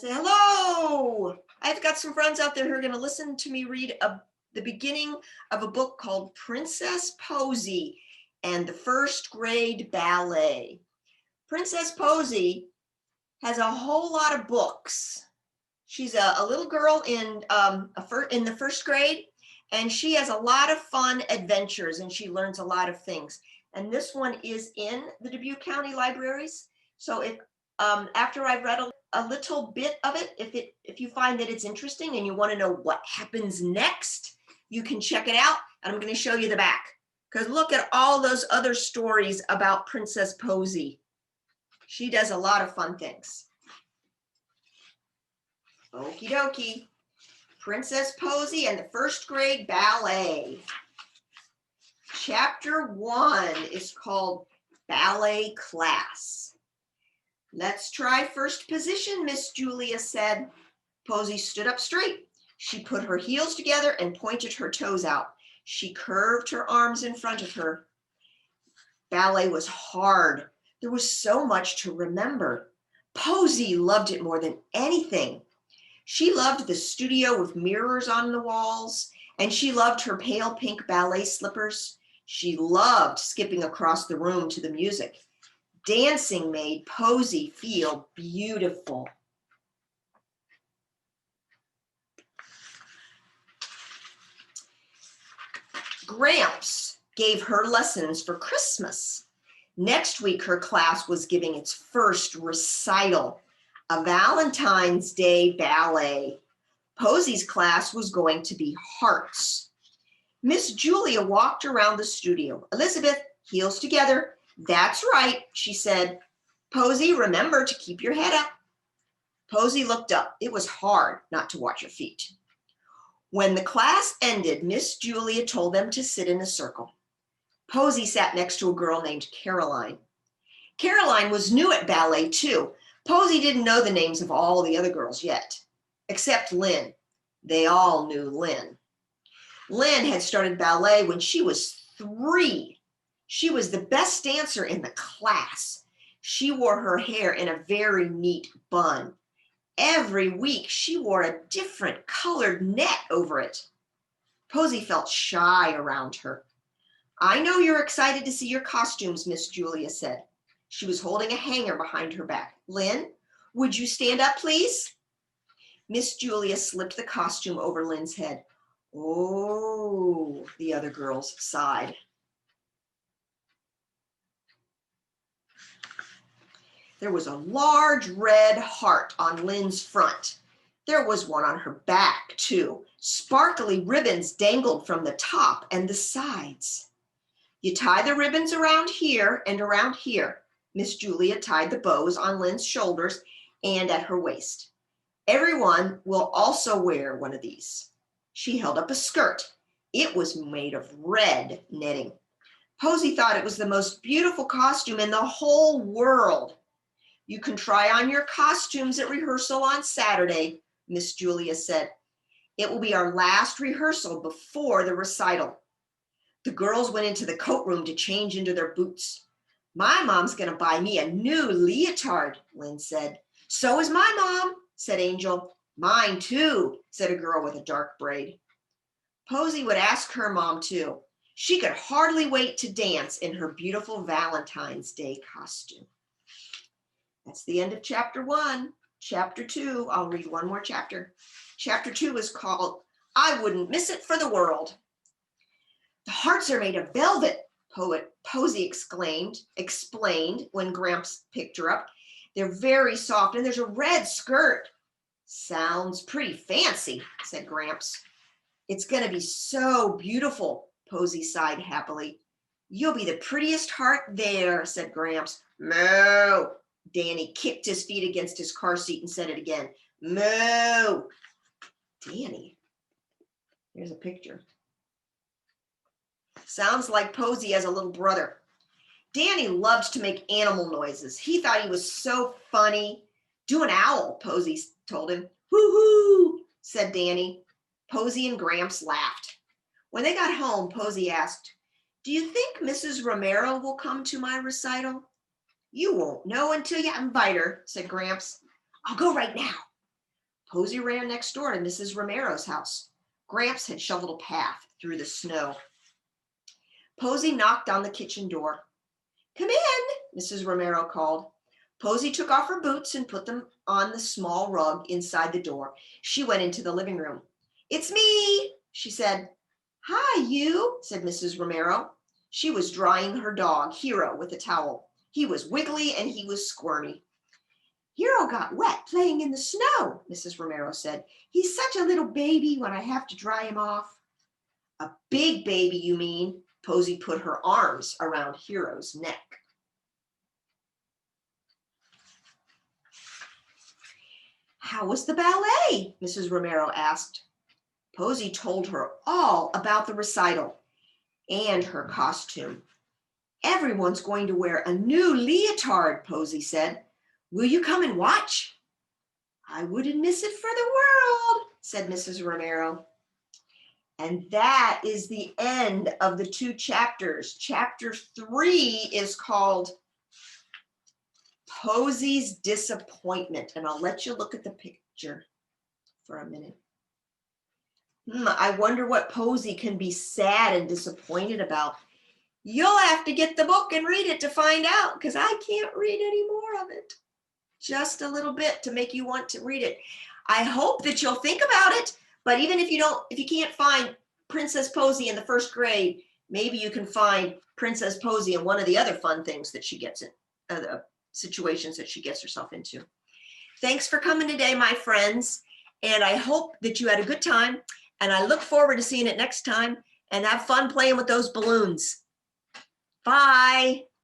Say hello. I've got some friends out there who are going to listen to me read the beginning of a book called Princess Posey and the First Grade Ballet. Princess Posey has a whole lot of books. She's a little girl in the first grade, and she has a lot of fun adventures, and she learns a lot of things. And this one is in the Dubuque County Libraries. So after I've read a little bit of it, if you find that it's interesting and you want to know what happens next, you can check it out. And I'm going to show you the back, because look at all those other stories about Princess Posey. She does a lot of fun things. Okie dokie. Princess Posey and the First Grade Ballet. Chapter 1 is called Ballet Class. Let's try first position, Miss Julia said. Posey stood up straight. She put her heels together and pointed her toes out. She curved her arms in front of her. Ballet was hard. There was so much to remember. Posey loved it more than anything. She loved the studio with mirrors on the walls, and she loved her pale pink ballet slippers. She loved skipping across the room to the music. Dancing made Posey feel beautiful. Gramps gave her lessons for Christmas. Next week, her class was giving its first recital, a Valentine's Day ballet. Posey's class was going to be hearts. Miss Julia walked around the studio. Elizabeth, heels together. That's right, she said. Posey, remember to keep your head up. Posey looked up. It was hard not to watch her feet. When the class ended, Miss Julia told them to sit in a circle. Posey sat next to a girl named Caroline. Caroline was new at ballet too. Posey didn't know the names of all the other girls yet, except Lynn. They all knew Lynn. Lynn had started ballet when she was 3. She was the best dancer in the class. She wore her hair in a very neat bun. Every week, she wore a different colored net over it. Posey felt shy around her. I know you're excited to see your costumes, Miss Julia said. She was holding a hanger behind her back. Lynn, would you stand up, please? Miss Julia slipped the costume over Lynn's head. Oh, the other girls sighed. There was a large red heart on Lynn's front. There was one on her back, too. Sparkly ribbons dangled from the top and the sides. You tie the ribbons around here and around here. Miss Julia tied the bows on Lynn's shoulders and at her waist. Everyone will also wear one of these. She held up a skirt. It was made of red netting. Posey thought it was the most beautiful costume in the whole world. You can try on your costumes at rehearsal on Saturday, Miss Julia said. It will be our last rehearsal before the recital. The girls went into the coat room to change into their boots. My mom's going to buy me a new leotard, Lynn said. So is my mom, said Angel. Mine too, said a girl with a dark braid. Posey would ask her mom too. She could hardly wait to dance in her beautiful Valentine's Day costume. That's the end of chapter 1. Chapter 2, I'll read one more chapter. Chapter 2 is called I Wouldn't Miss It for the World. The hearts are made of velvet, Posey explained when Gramps picked her up. They're very soft and there's a red skirt. Sounds pretty fancy, said Gramps. It's going to be so beautiful, Posey sighed happily. You'll be the prettiest heart there, said Gramps. Moo! Danny kicked his feet against his car seat and said it again. Moo! Danny. Here's a picture. Sounds like Posey has a little brother. Danny loved to make animal noises. He thought he was so funny. Do an owl, Posey told him. Hoo-hoo, said Danny. Posey and Gramps laughed. When they got home, Posey asked, do you think Mrs. Romero will come to my recital? You won't know until you invite her, said Gramps. I'll go right now. Posey ran next door to Mrs. Romero's house. Gramps had shoveled a path through the snow. Posey knocked on the kitchen door. "Come in," Mrs. Romero called. Posey took off her boots and put them on the small rug inside the door. She went into the living room. "It's me," she said. "Hi, you," said Mrs. Romero. She was drying her dog, Hero, with a towel. He was wiggly and he was squirmy. "Hero got wet playing in the snow," Mrs. Romero said. "He's such a little baby when I have to dry him off." "A big baby, you mean?" Posey put her arms around Hero's neck. "How was the ballet?" Mrs. Romero asked. Posey told her all about the recital and her costume. "Everyone's going to wear a new leotard," Posey said. "Will you come and watch?" "I wouldn't miss it for the world," said Mrs. Romero. And that is the end of the 2 chapters. Chapter 3 is called Posey's Disappointment. And I'll let you look at the picture for a minute. I wonder what Posey can be sad and disappointed about. You'll have to get the book and read it to find out, because I can't read any more of it. Just a little bit to make you want to read it. I hope that you'll think about it. But even if you can't find Princess Posey in the 1st grade, maybe you can find Princess Posey in one of the other fun things that she gets in, situations that she gets herself into. Thanks for coming today, my friends. And I hope that you had a good time. And I look forward to seeing it next time. And have fun playing with those balloons. Bye.